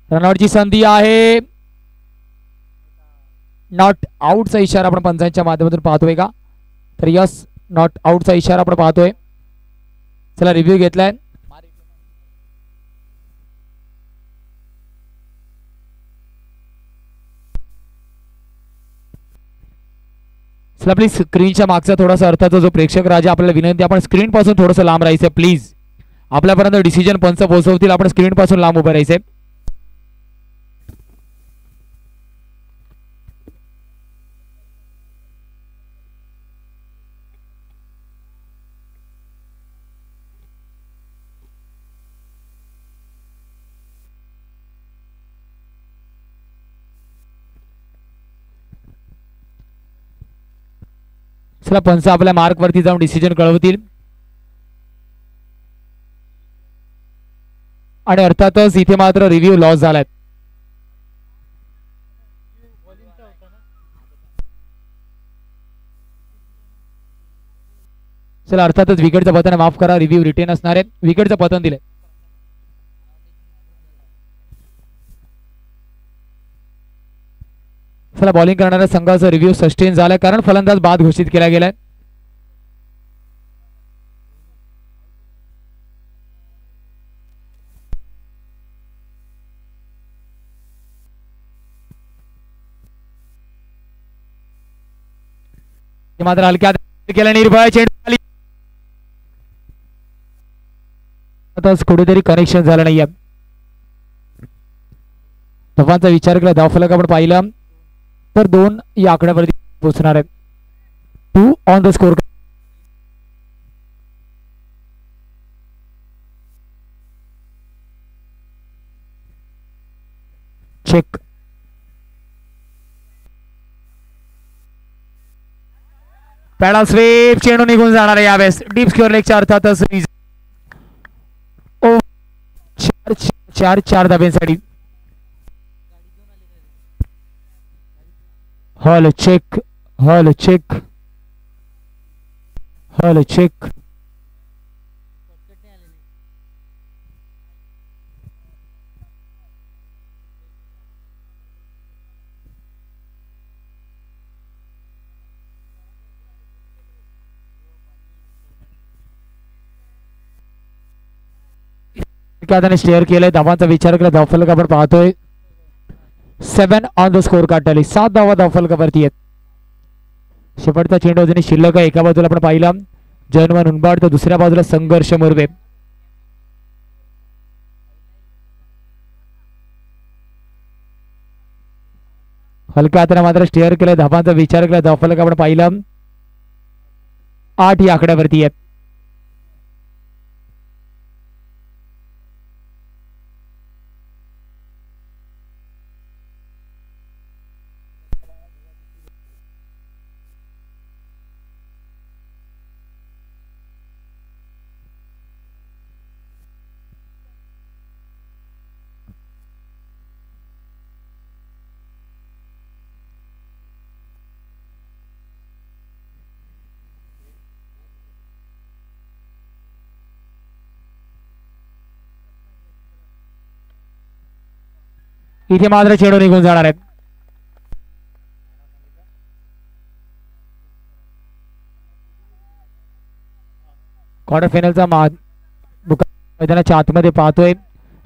रनआउटची संधी आहे. नॉट आउटचा इशारा आपण पंचांच्या माध्यमातून पाहतोय का? तर यस, नॉट आउटचा इशारा आपण पाहतोय. चला रिव्ह्यू घेतलाय. चला प्लीज स्क्रीनच्या मागचा थोडासा अर्थाचा जो प्रेक्षक राजा आपल्याला विनंती, आपण स्क्रीन पासून थोडंसं लांब राहायचं प्लीज. आपल्यापर्यंत डिसिजन पंच पोहोचवतील, आपण स्क्रीन पासून लांब उभं राहायचंय. चला पंच आपल्या मार्क वरती जाऊन डिसिजन कळवतील. आणि अर्थातच इथे मात्र रिव्ह्यू लॉस झालाय. चला अर्थातच विकेटचं पतन माफ करा, रिव्ह्यू रिटेन असणार आहे. विकेटचं पतन दिलंय. चला बॉलिंग करणाऱ्या संघाचा रिव्ह्यू सस्टेन झालाय, कारण फलंदाज बाद घोषित केला गेलाय. मात्र हलक्यात केला निर्भय चेंडू, कुठेतरी कनेक्शन झालं नाहीये. धवांचा विचार केला, धावफलक आपण पाहिलं तर 2 या आकड्यावरती पोहोचणार आहे. 2 on the score. Check. Paddle sweep, चेंडू निघून जाणार आहे यावेळेस. डीप स्क्वेअर लेगच्या अर्थातच 4 धाब्यांसाठी. हॉल चेक, हॉल चेक, हॉल चेक. त्याने शेअर केलंय. धावांचा विचार केला, धावफलक आपण पाहतोय 7 on the scorecard tally. 7 धावा धावफलकावरती आहेत. शेवटचा चेंडू अजूनही शिल्लक आहे. एका बाजूला आपण पाहिला जर्मन उनबाड, तर दुसऱ्या बाजूला संघर्ष मुर्वे. हलक्या हाताने मात्र स्टेअर केलं. धावांचा विचार केला, धावफलक आपण पाहिला 8 या आकड्यावरती आहेत. इथे मात्र चेंडू निघून जाणार आहेत. क्वार्टर फायनलचा मैदानाच्या आतमध्ये पाहतोय,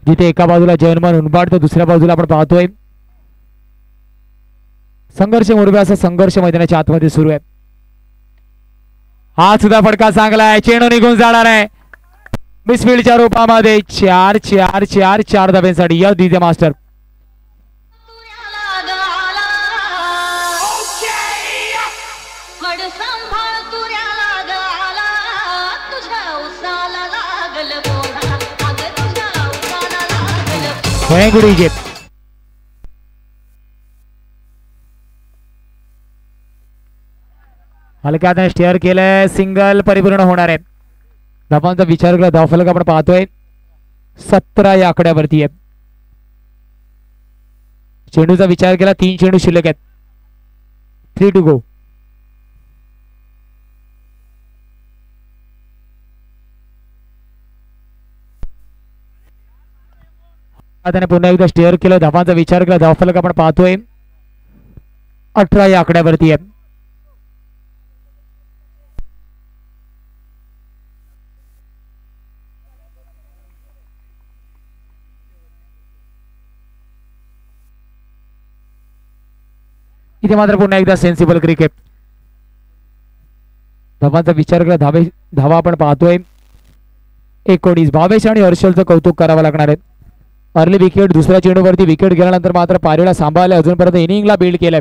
जिथे एका बाजूला जर्मन उनबाड तर दुसऱ्या बाजूला आपण पाहतोय संघर्ष मुरबे. असा संघर्ष मैदानाच्या आतमध्ये सुरू आहे. हा सुद्धा फटका चांगला आहे, चेंडू निघून जाणार आहे मिसफिल्डच्या रूपामध्ये. 4 धाब्यांसाठी यस डीजे मास्टर. गुड इजिप्त. हलक्यात स्टेअर केलंय, सिंगल परिपूर्ण होणार आहे. धावांचा विचार केला, धावफलक आपण पाहतोय 17 या आकड्यावरती आहे. चेंडूचा विचार केला, 3 चेंडू शिल्लक आहेत. 3 टू गो. त्याने पुन्हा एकदा स्टेअर केलं, धावांचा विचार केला, धावफलक आपण पाहतोय 18 या आकड्यावरती आहे. इथे मात्र पुन्हा एकदा सेन्सिबल क्रिकेट, धावांचा विचार केला, धावा आपण पाहतोय 19. भावेश आणि हर्षलचं कौतुक करावं लागणार आहे. अर्ली विकेट, दुसऱ्या चेंडूवरती विकेट गेल्यानंतर मात्र पारीला सांभाळले, अजूनपर्यंत इनिंगला बिल्ड केलंय.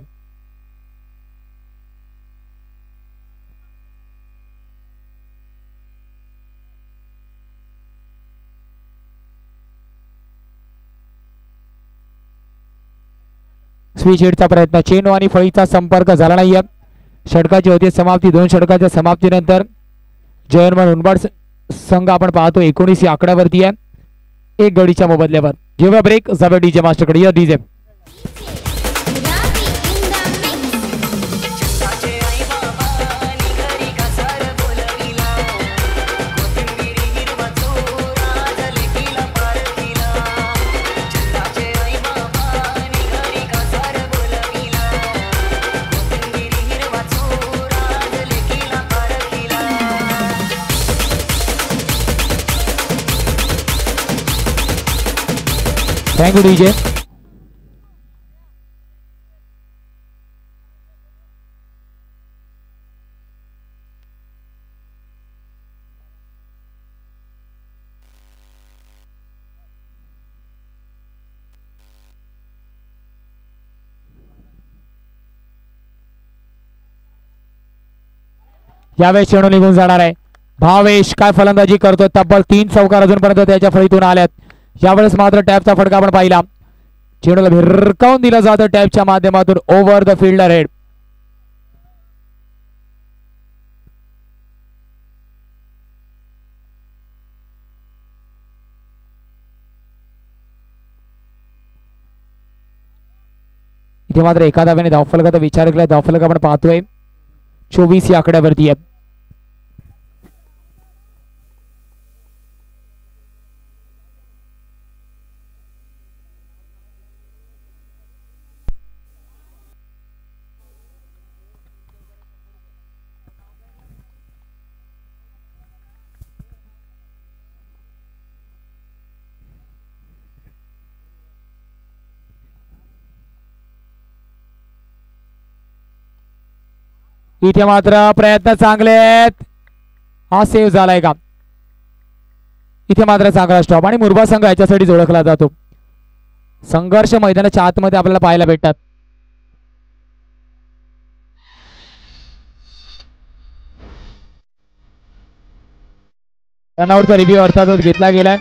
स्विच हिटचा प्रयत्न, चेंडू आणि फळीचा संपर्क झाला नाहीये. षटकाची होती समाप्ती. 2 षटकाच्या समाप्तीनंतर जयनमन उनबाड संघ आपण पाहतो 19 या आकड्यावरती आहे, 1 गडीच्या मोबदल्यावर. जेव्हा ब्रेक जावे डीजे मास्टरकडे. या डीजे थँक्यू डीजे. यावेळेस चेंडू निघून जाणार आहे. भावेश काय फलंदाजी करतोय, तब्बल 3 चौकार अजूनपर्यंत त्याच्या फळीतून आल्यात. यावेळेस मात्र टॅपचा फटका आपण पाहिला, चेंडूला भिरकावून दिला जातं टॅपच्या माध्यमातून ओव्हर द फिल्डर हेड. इथे मात्र एका धाव्याने धावफलकाचा विचार केला, धावफलक आपण पाहतोय 24 या आकड्यावरती आहे. इथे मात्र प्रयत्न चांगले आहेत, हा सेव्ह झालाय का. इथे मात्र चांगला स्टॉप आणि मुरबा संघ याच्यासाठी ओळखला जातो. संघर्ष मैदानाच्या आतमध्ये आपल्याला पाहायला भेटतात. रनआउटचा रिव्ह्यू अर्थातच घेतला गेलाय.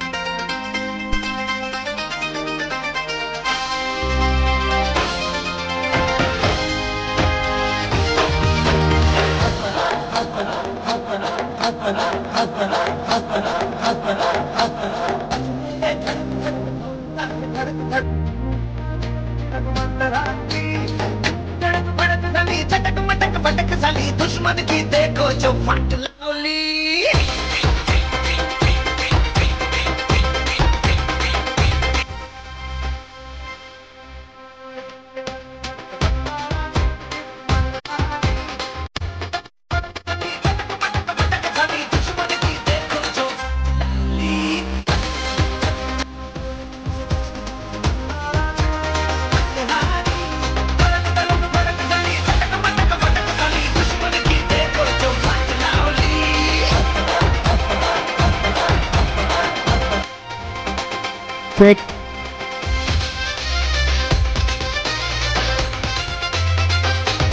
दुश्मन की देखो जो फट लावली.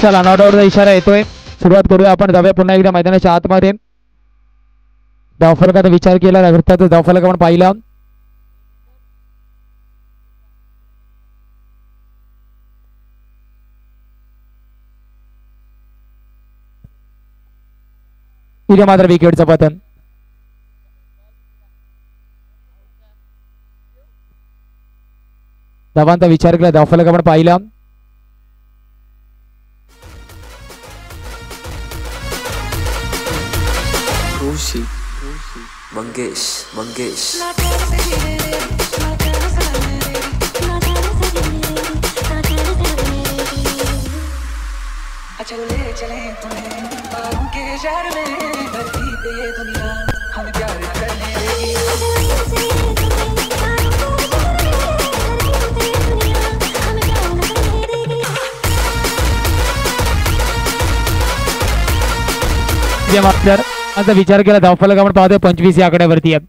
चला नॉट आउटचा इशारा येतोय. सुरुवात करूया आपण धाव्या पुन्हा एकदा मैदानाच्या आतमध्ये. धावफलकाचा विचार केला, अर्थातच धावफलक आपण पाहिला. इथे मात्र विकेटचं पतन. धावांचा विचार केला, धावफलक आपण पाहिला. मंगेश चले चले तुम्हें बाहों के शहर में धरती पे ये दुनिया हम प्यार करने लगी जे मास्टर आता विचार केला धावफलक आपण पाहतोय 25 या आकड्यावरती आहे.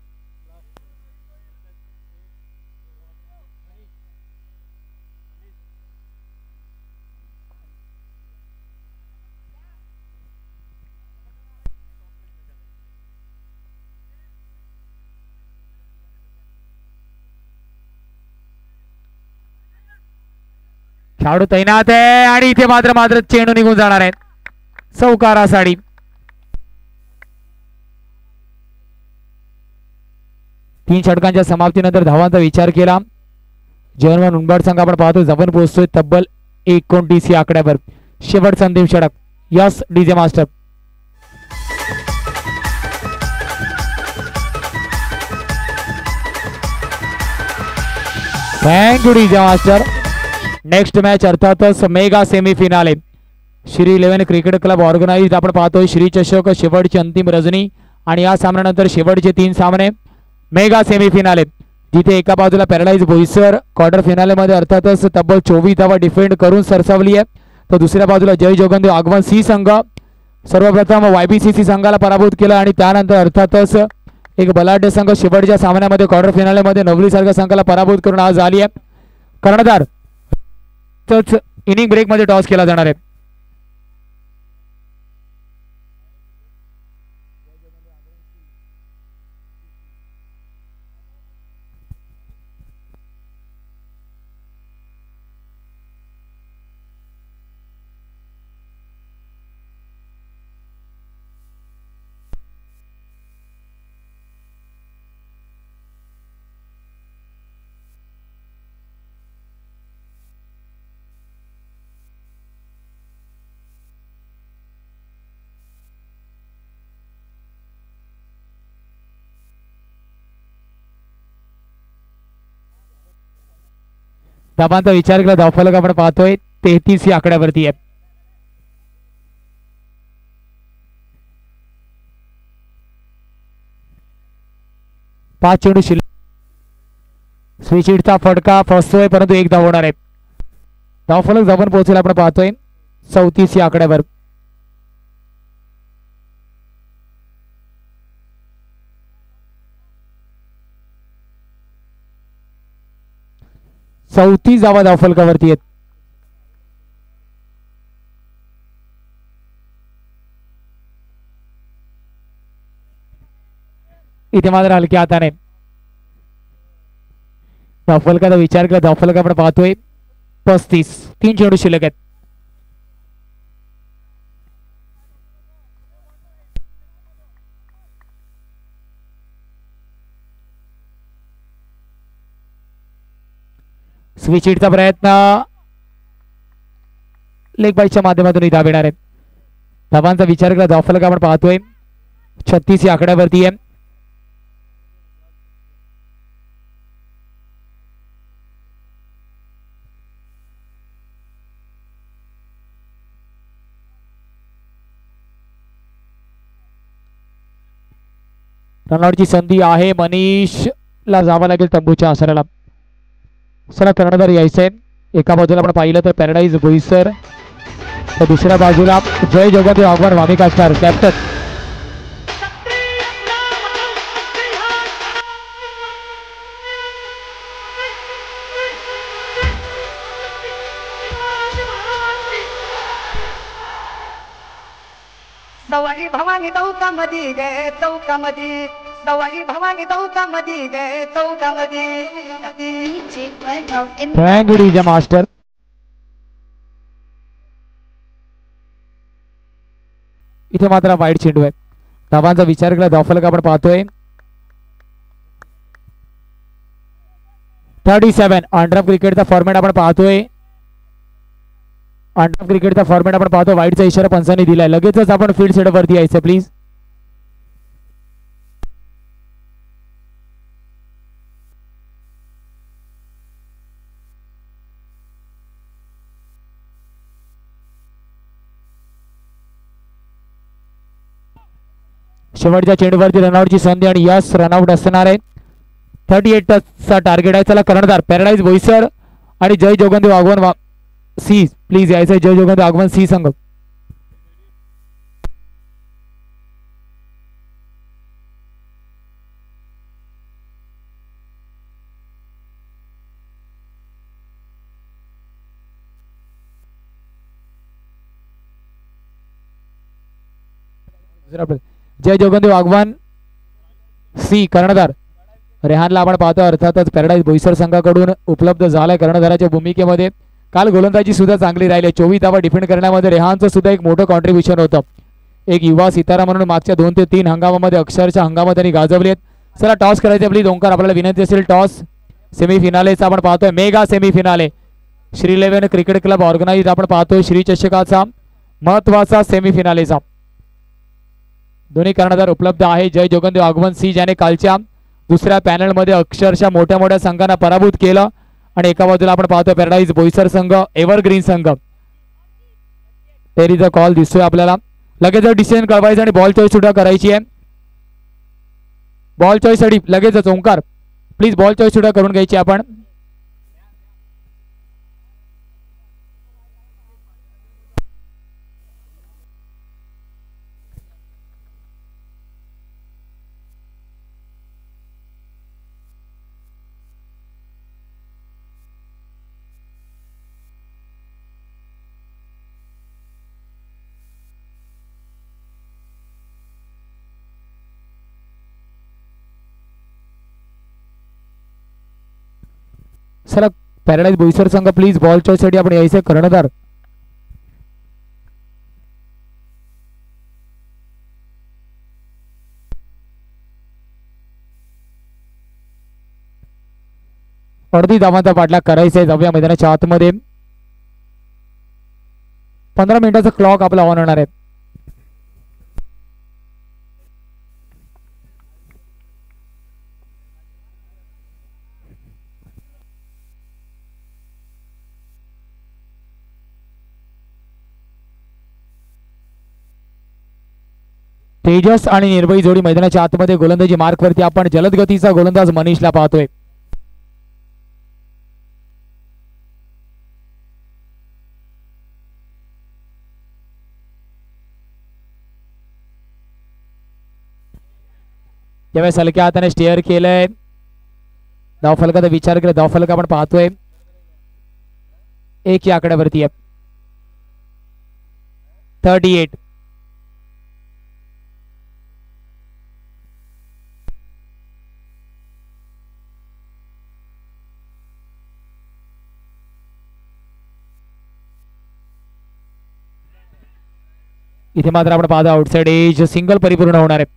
खेळाडू तैनात आहे आणि इथे मात्र मात्र चेंडू निघून जाणार आहे. चौकारासाठी 3 षटकांच्या समाप्तीनंतर धावांचा विचार केला. जर्मन उंबरठ संघ आपण पाहतो जवळ पोहोचतोय तब्बल 29 या आकड्यावर. शेवटचा अंतिम षटक. Yes DJ master. Thank you DJ master. Next match अर्थातच mega semi-finale Shri 11 cricket club organized आपण पाहतोय श्री चषक शेवटची अंतिम रजनी आणि या सामन्यानंतर शेवटचे 3 सामने मेगा सेमीफिनाले जिथे एका बाजूला पॅराडाईज बोईसर क्वार्टर फिनालेमध्ये अर्थातच तब्बल 24 धावा डिफेंड करून सरसावली आहे, तर दुसऱ्या बाजूला जय जोगंदेव आगमन सी संघ सर्वप्रथम YBCC संघाला पराभूत केलं आणि त्यानंतर अर्थातच एक बलाढ्य संघ शेवटच्या सामन्यामध्ये क्वार्टर फिनालेमध्ये नवली सारख्या संघाला पराभूत करून आज आली आहे. कर्णधार इनिंग ब्रेक मध्ये टॉस केला जाणार आहे. धाबांचा विचार केला धावफलक आपण पाहतोय 33 या आकड्यावरती आहे. पाच चेंडू शिल्लक. स्विचिटचा फटका फसतोय परंतु एक धाव होणार आहे. धावफलक जवळ पोहोचेल आपण पाहतोय 34 या आकड्यावर. चौतीस धावा धावफलकावरती आहेत. इथे मात्र हलक्या हाताने धावफलकाचा विचार केला धावफलक आपण पाहतोय 35. 3 चेंडू शिल्लक आहेत. स्विच हिटचा प्रयत्न लेग बाईच्या माध्यमातून धाव येणार आहे. धावांचा विचार केला धावफलक आपण पाहतोय 36 या आकड्यावरती आहे. रनआउटची संधी आहे. मनीषला जावं लागेल तंबूच्या आसराला. चला कर्णधार यायचंय. एका बाजूला आपण पाहिलं तर पॅराडाईज बोईसर, तर दुसऱ्या बाजूला जय जोगंदेव आगमन वामिका स्टार कॅप्टन. सवाई भवानी चौकामध्ये गे चौकामध्ये सवाई भवानी चौकामध्ये गे चौकामध्ये. Thank you DJ master. इथे मात्र वाईट चेंडू आहे. धावांचा विचार केला धावफलक आपण पाहतोय 37. अंडर क्रिकेटचा फॉर्मॅट आपण पाहतोय. अंडर क्रिकेटचा फॉर्मॅट आपण पाहतो. वाईटचा इशारा पंचांनी दिलाय. लगेचच आपण फील्ड सेटअप वरती यायचं प्लीज. शेवटच्या चेंडूवरती रनआउटची संधी आणि यस रनआउट असणार आहे. 38 चा टार्गेट आहे. चला कर्णधार पॅराडाईज बोईसर आणि जय जोगंदेव आगमन सी प्लीज यायचं जय जोगंदेव आगमन सी संघ. जय जोगंदेव आगमन सी कर्णधार रेहानला आपण पाहतो. अर्थातच पॅराडाईज बोईसर संघाकडून उपलब्ध झालाय कर्णधाराच्या भूमिकेमध्ये. काल गोलंदाजी सुद्धा चांगली राहिली. 24 धावा डिफेंड करण्यामध्ये रेहानचं सुद्धा एक मोठं कॉन्ट्रीब्युशन होतं. एक युवा सितारा म्हणून मागच्या 2 ते 3 हंगामामध्ये अक्षरशः हंगामात त्यांनी गाजवले. चला टॉस करायचे प्लीज ओंकार आपल्याला विनंती असेल. टॉस सेमीफिनालेचा आपण पाहतोय. Mega semi-finale Shri 11 cricket club organise आपण पाहतोय. श्री चषकाचा महत्वाचा सेमीफिनालेचा दोन्ही कर्णधार उपलब्ध आहे. जय जोगंदेव आगमन सी ज्याने कालच्या दुसऱ्या पॅनलमध्ये अक्षरशः मोठ्या मोठ्या संघांना पराभूत केलं आणि एका बाजूला आपण पाहतो पॅराडाईज बोईसर संघ एव्हरग्रीन संघ. टेरीचा कॉल दिसतोय आपल्याला. लगेच डिसिजन कळवायचं आणि बॉल चॉईस सुद्धा करायची आहे. बॉल चॉईस साठी लगेचच ओंकार प्लीज बॉल चॉईस सुद्धा करून घ्यायची आपण. चला पॅराडाईज बोईसर संघ प्लीज बॉल चॉईस साठी आपण यायचं. कर्णधार अर्धी धावांचा पाठलाग करायचा आहे. जाऊया मैदानाच्या आतमध्ये. 15 मिनिटाचा क्लॉक आपला ऑन होणार आहे. तेजस आणि निर्भयी जोडी मैदानाच्या आतमध्ये. गोलंदाजी मार्कवरती आपण जलद गतीचा गोलंदाज मनीषला पाहतोय. यावेळेस हलक्या हाताने स्टेअर केलंय. धावफलकाचा विचार केला. धावफलक आपण पाहतोय 1 या आकड्यावरती आहे. 38. इथे मात्र आपण पाहतो आउटसाइड एज सिंगल परिपूर्ण होणार आहे.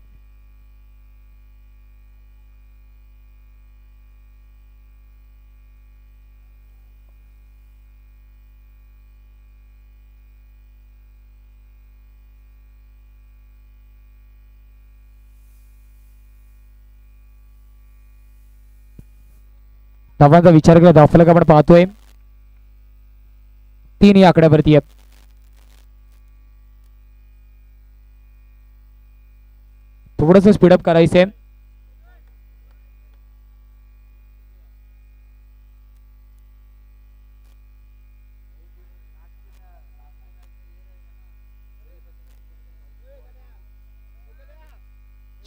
धावांचा विचार केला. धावफलक आपण पाहतोय 3 या आकड्यावरती आहे. थोडस स्पीडअप करायचंय.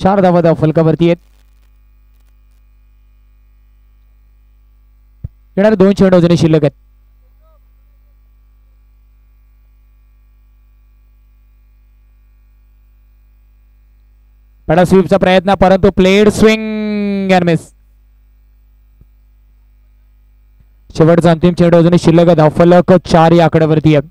चार धावा धावफलकावरती आहेत. येणारे 2 चेंडू अजूनही शिल्लक आहेत. पेडा स्वीपचा प्रयत्न परंतु प्लेड स्विंग अँड मिस. शेवटचा अंतिम चेंडू अजूनही शिल्लक आहे. धावफलक 4 या आकड्यावरती आहे.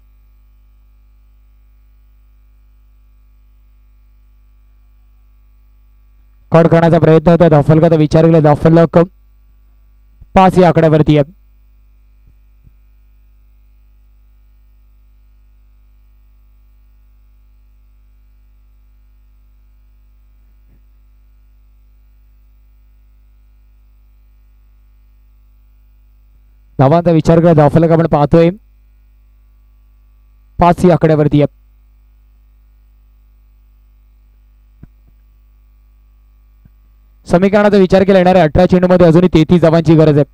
कट करण्याचा प्रयत्न होता. धावफलकाचा विचार केला. धावफलक 5 या आकड्यावरती आहे. धावांचा विचार केला. धावफलक आपण पाहतोय 5 या आकड्यावरती आहे. समीकरणाचा विचार केला येणाऱ्या 18 चेंडूमध्ये अजूनही 33 धावांची गरज आहे.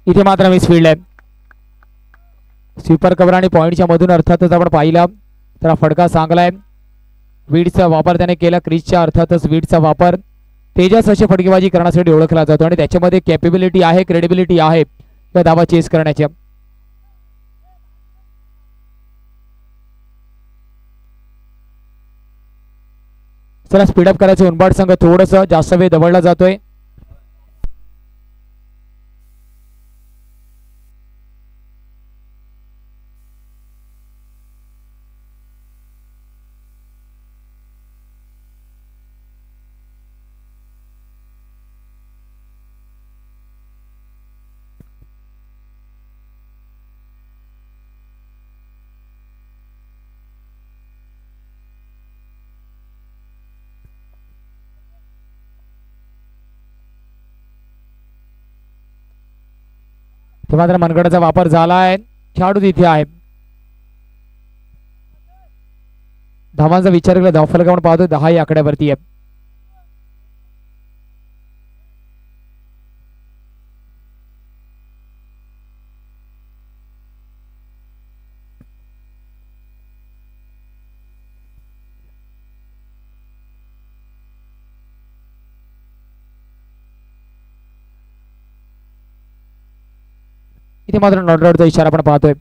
इथे मात्र मिस फील्ड आहे. स्वीपर कव्हर आणि पॉईंटच्या मधून अर्थातच आपण पाहिला तर हा फटका चांगला आहे. वीडचा वापर त्याने केला क्रीजच्या, अर्थातच वीडचा वापर तेजस अशी फटकेबाजी करण्यासाठी ओळखला जातो आणि त्याच्यामध्ये कॅपेबिलिटी आहे, क्रेडिबिलिटी आहे या धावा चेस करण्याच्या. चला स्पीडअप करायचं. उनबाट संघ थोडस जास्त वेळ दवडला जातोय. मात्र मनगडाचा वापर झालाय. खेळाडू तिथे आहे. धावांचा विचार केला धावफलक आपण पाहतोय 10 या आकड्यावरती आहे. इथे मात्र नॉट आउटचा इशारा आपण पाहतोय.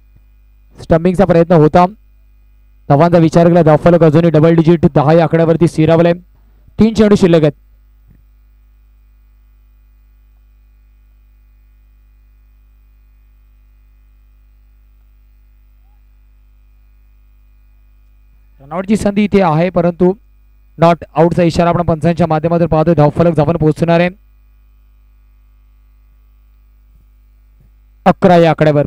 स्टंपिंगचा प्रयत्न होता. धावांचा विचार केला धावफलक अजूनही डबल डिजिट 10 या आकड्यावरती स्थिरावले. 3 चेंडू शिल्लक आहेत. रनआउटची संधी इथे आहे परंतु नॉट आउटचा इशारा आपण पंचांच्या माध्यमातून पाहतोय. धावफलक जाऊन पोहोचणार आहे 11 या आकड्यावर.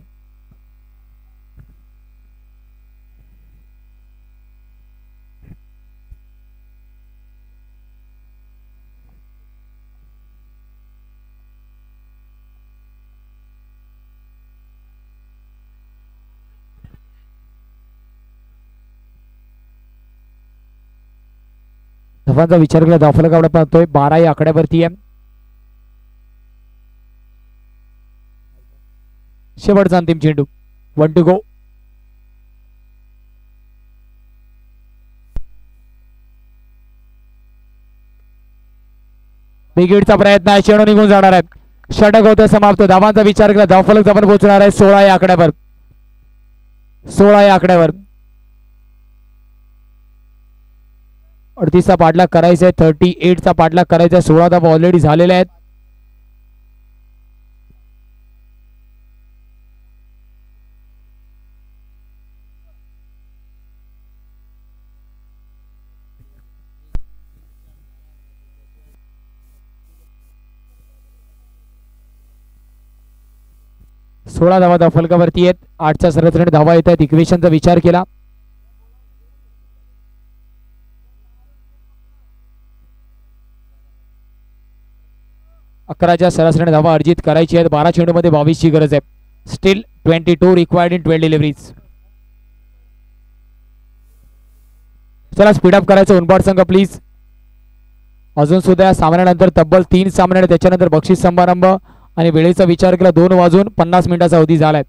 धावांचा विचार केला धावफलक आपण पाहतोय 12 या आकड्यावरती आहे. शेवटचा अंतिम चेंडू. 1 टू गो. बिगिडचा प्रयत्न आहे. चेंडू निघून जाणार आहे. षटक होतं समाप्त. धावांचा विचार केला धावफलक जवळ पोहोचणार आहे 16 या आकड्यावर. 16 या आकड्यावर 38चा पाठलाग करायचा आहे. 38चा पाठलाग करायचा आहे. 16 धावा ऑलरेडी झालेल्या आहेत. सोळा धावा धावफलकावरती आहेत. 8च्या सरासरीने धावा येत आहेत. इक्वेशनचा विचार केला 11च्या सरासरीने धावा अर्जित करायची आहेत. 12 चेंडूमध्ये 22 ची गरज आहे. Steel 22 required in 12 deliveries. चला स्पीडअप करायचं. उनबाट संघ प्लीज. अजून सुद्धा या सामन्यानंतर तब्बल 3 सामने आणि त्याच्यानंतर बक्षीस समारंभ आणि वेळेचा विचार केला 2 वाजून 50 मिनिटाचा अवधी झालाय.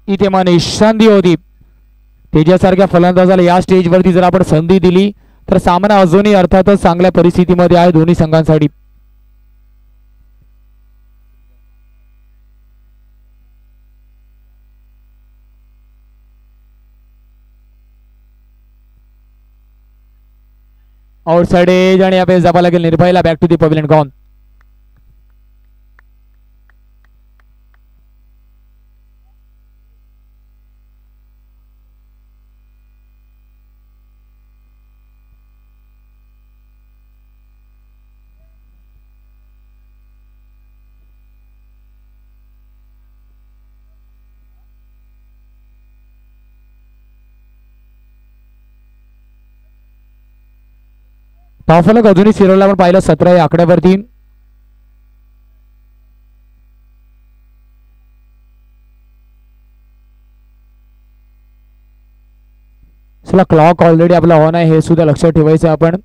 इथे मनीष संधी होती. तेजासारख्या फलंदाजाला या स्टेजवरती जर आपण संधी दिली तर सामना अजूनही अर्थातच चांगल्या परिस्थितीमध्ये आहे दोन्ही संघांसाठी. आउटसाइड एज आणि यावेळेस जावं लागेल निर्भयला. Back to the pavilion gone. धावफलक अजूनही शिरोला आपण पाहिलं 17 या आकड्यावरती. चला क्लॉक ऑलरेडी आपला ऑन आहे हे सुद्धा लक्षात ठेवायचं आपण.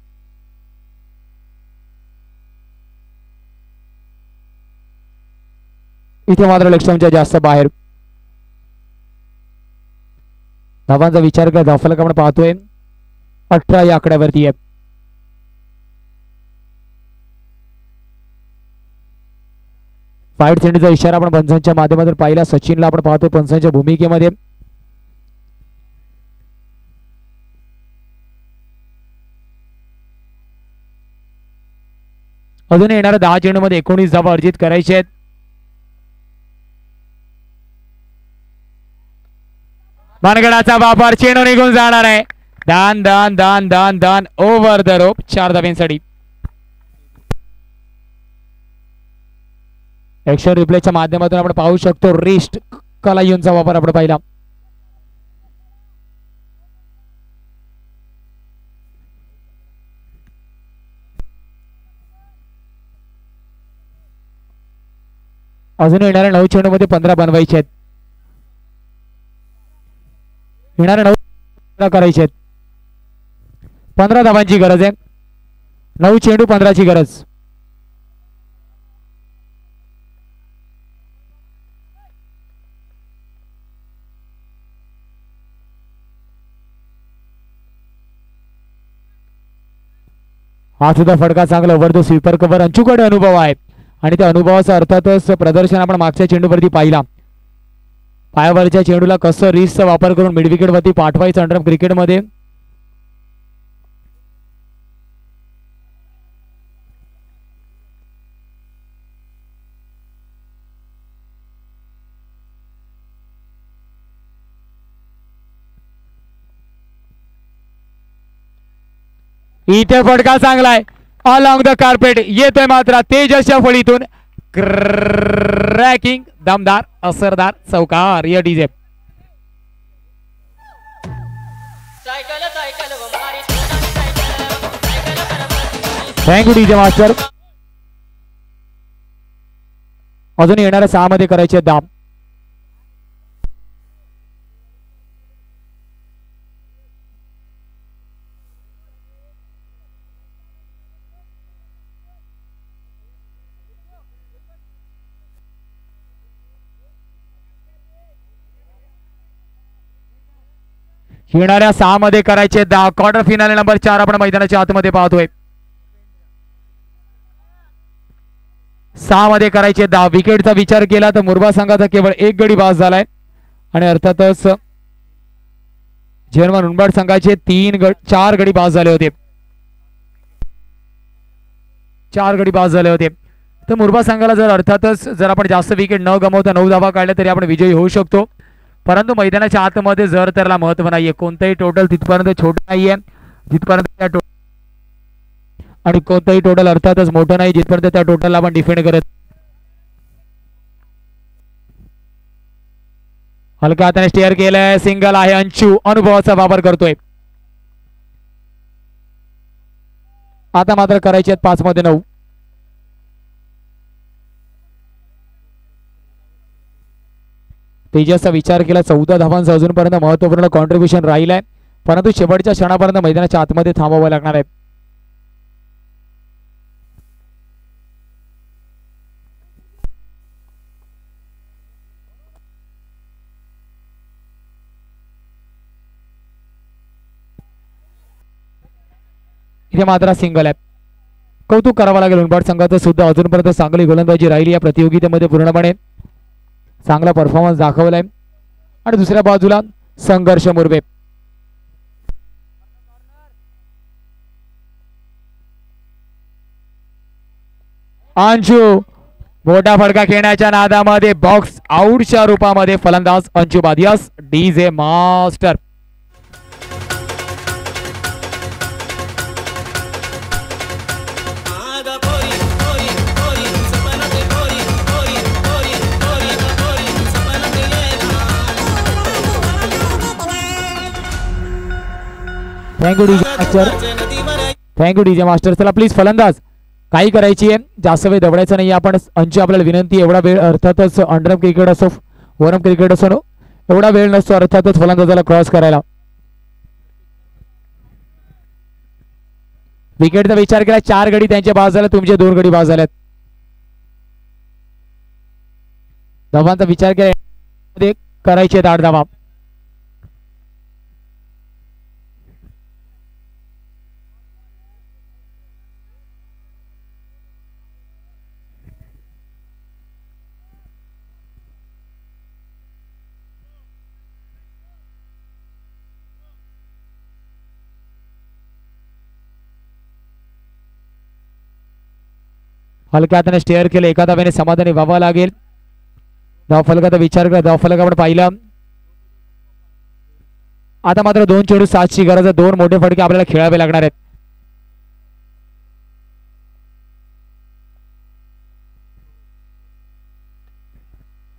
इथे मात्र लक्ष्यमच्या जास्त बाहेर. धावांचा विचार केला धावफलक आपण पाहतोय 18 या आकड्यावरती आहे. फाईट सेंडीचा इशारा आपण पंचांच्या माध्यमातून पाहिला. सचिनला आपण पाहतोय पंचांच्या भूमिकेमध्ये. अजून येणाऱ्या 10 चेंडूमध्ये 19 धावा अर्जित करायचे आहेत. मनगडाचा वापर, चेंडू निघून जाणार आहे. दान दान दान दान दान ओव्हर द रोप 4 धाब्यांसाठी. एक्शन रिप्लेच्या माध्यमातून आपण पाहू शकतो रिस्ट कलायूनचा वापर आपण पाहिला. अजून येणाऱ्या 9 चेंडूमध्ये 15 बनवायचे आहेत. येणाऱ्या 9 करायचे आहेत. 15 धावांची गरज आहे. 9 चेंडू 15 ची गरज. हा सुद्धा फटका चांगला ओव्हर द स्वीपर कव्हर. अंचूकडे अनुभव आहे आणि त्या अनुभवाचा अर्थातच प्रदर्शन आपण मागच्या चेंडूवरती पाहिला. पायावरच्या चेंडूला कसं रिस्कचा वापर करून मिडविकेट वरती पाठवायचं अंडर क्रिकेटमध्ये. इथे फटका चांगला आहे अलॉंग द कार्पेट. येतोय मात्र तेजसच्या फळीतून क्रॅकिंग दमदार असरदार चौकार. या डीजे थँक्यू डीजे मास्टर. अजून येणाऱ्या 6 मध्ये करायचे दाब. येणाऱ्या 6 मध्ये करायचे 10. क्वार्टर फिनाले नंबर 4 आपण मैदानाच्या आतमध्ये पाहतोय. 6 मध्ये करायचे 10. विकेटचा विचार केला तर मुरबा संघाचा केवळ 1 गडी बाद झालाय आणि अर्थातच जर्मन उंबरठ संघाचे 4 गडी बाद झाले होते. 4 गडी बाद झाले होते. तर मुरबा संघाला जर अर्थातच जर आपण जास्त विकेट न गमावता 9 धावा काढल्या तरी आपण विजयी होऊ शकतो. परंतु मैदानाच्या आतमध्ये जर त्याला महत्व नाहीये. कोणताही टोटल तिथपर्यंत छोटा नाहीये जिथपर्यंत त्या आणि कोणताही टोटल अर्थातच मोठं नाही जिथपर्यंत त्या टोटलला आपण डिफेंड करत. हलका हाताने स्टेअर केलंय. सिंगल आहे. अंशू अनुभवाचा वापर करतोय. आता मात्र करायचे 5 मध्ये 9. तेजसचा विचार केला 14 धावांचा अजूनपर्यंत महत्वपूर्ण कॉन्ट्रीब्युशन राहिलाय. परंतु शेवटच्या क्षणापर्यंत मैदानाच्या आतमध्ये थांबावं लागणार आहे. इथे मात्र सिंगल आहे. कौतुक करावं लागेल उंबरठ संघाचं सुद्धा अजूनपर्यंत चांगली गोलंदाजी राहिली या प्रतियोगितेमध्ये. पूर्णपणे चांगला परफॉर्मन्स दाखवलाय. आणि दुसऱ्या बाजूला संघर्ष मुरबे. अंशू मोठा फटका खेळण्याच्या नादामध्ये बॉक्स आउटच्या रूपामध्ये फलंदाज अंशू बाद. Yes DJ master. Thank you DJ master. Thank you DJ master. चला प्लीज फलंदाज काही करायची आहे, जास्त वेळ दवडायचा नाही. आपण अंची आपल्याला विनंती, एवढा वेळ अर्थातच अंडरम क्रिकेट असो ओव्हरम क्रिकेट असो एवढा वेळ नसतो अर्थातच फलंदाजाला क्रॉस करायला. विकेटचा विचार केला, 4 गडी त्यांच्या बाद झाल्या, तुमचे 2 गडी बाद झाल्यात. धावांचा विचार केला, करायचे 8 धावा. हलक्या हाताने स्टेअर केलं, एका धाव्याने समाधानी व्हावा लागेल. धावफलकाचा विचार करा, धावफलक आपण पाहिलं. आता मात्र 2 चेंडू 7ची गरज आहे, 2 मोठे फटके आपल्याला खेळावे लागणार आहेत.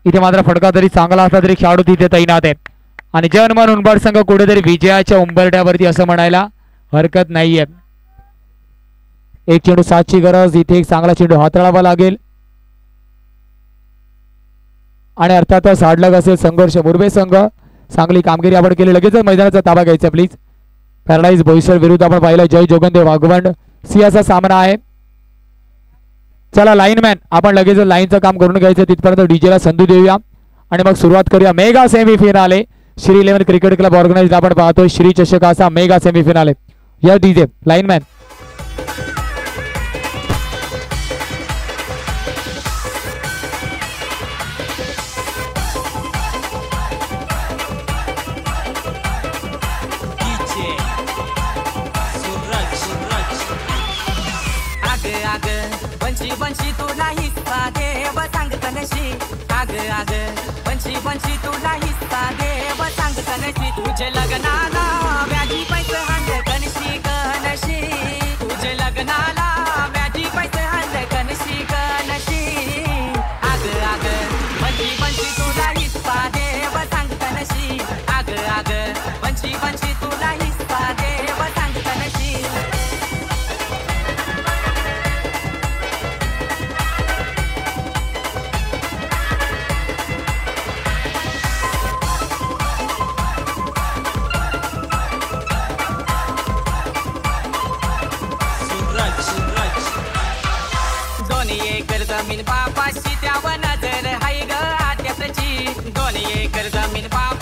इथे मात्र फटका जरी चांगला असला तरी खेळाडू तिथे तैनात आहेत आणि जनमन उंबरठ संघ कुठेतरी विजयाच्या उंबरठ्यावरती असं म्हणायला हरकत नाहीये. 1 चेंडू 7ची गरज, इथे एक चांगला चेंडू हाताळावा लागेल आणि अर्थातच हाडलग असेल संघर्ष. मुरबे संघ चांगली कामगिरी आपण केली, लगेच मैदानाचा ताबा घ्यायचा प्लीज. पॅराडाईज बोईसर विरुद्ध आपण पाहिलं जय जोगंदे वाघवंड सिंहाचा सामना आहे. चला लाईनमॅन आपण लगेच लाईनचं काम करून घ्यायचं, तिथपर्यंत डीजेला संधी देऊया आणि मग सुरुवात करूया. Mega semi-finale Shri 11 cricket club organise आपण पाहतोय श्री चषकाचा मेगा सेमीफिनाले. या डीजे लाईनमॅन. पंची तुला हिस्सा देव सांगत नशी, आग आग पंची तुला हिस्सा देव सांगत नशी. तुझे लग्नाला व्याजी पैसे हांड कनशी कनशी, तुझे लग्नाला व्याजी पैसे हांड कनशी कनशी. आग आग पंची तुला हिस्सा देव सांगत नशी, आग आग पंची तुला हिस्सा देव सांगत नशी. जमीन बापाशी त्यावर नजर हाय ग आत्याची, 2 एकर जमीन बाप